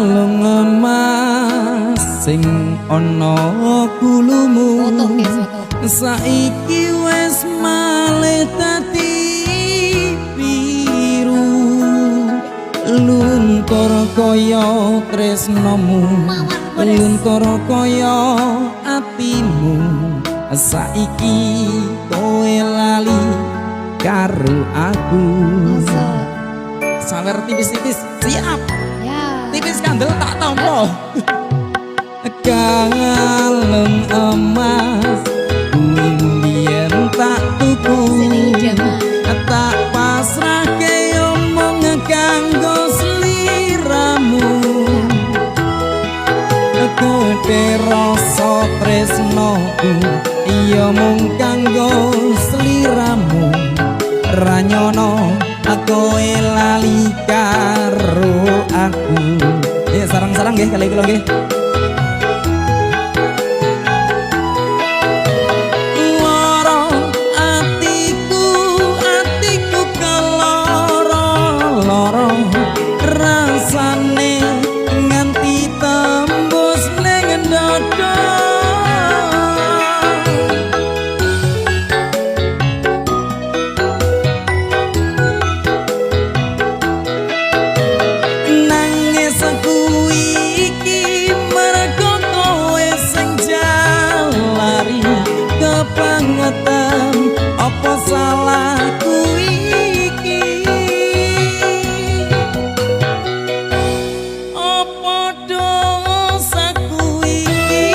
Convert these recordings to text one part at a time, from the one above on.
kalung emas sing ana kulumu saiki wis malih dadi biru luntur kaya tresnamu luntur kaya atimu saiki kowe lali karo aku sawer tipis-tipis siap ya tipis kandel tak tampa kalung emas biyen tak tuku tak pasrahke omong kanggo sliramu kowe rasa tresnoku iya mung kanggo sliramu ranyono kowe lali karo aku ya sarang-sarang nggih kali kula nggih apa salahku iki apa dosaku iki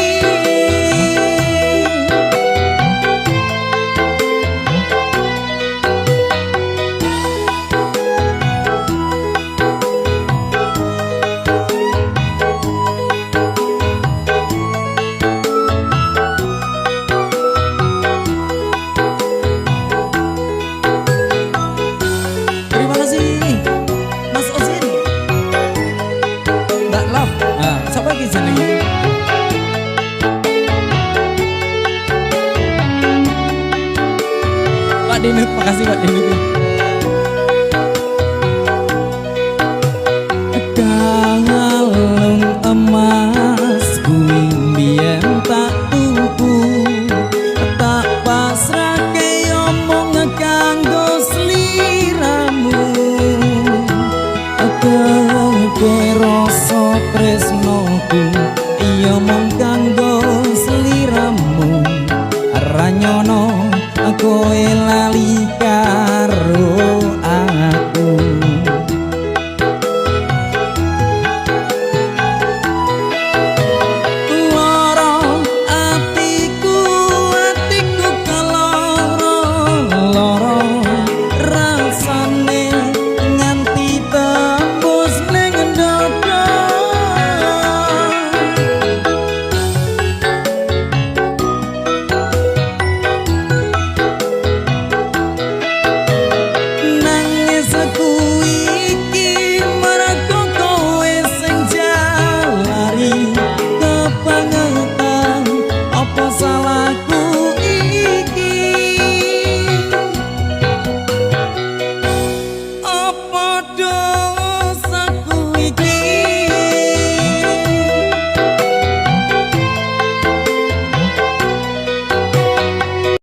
Pak Dinut, makasih Pak Dinut.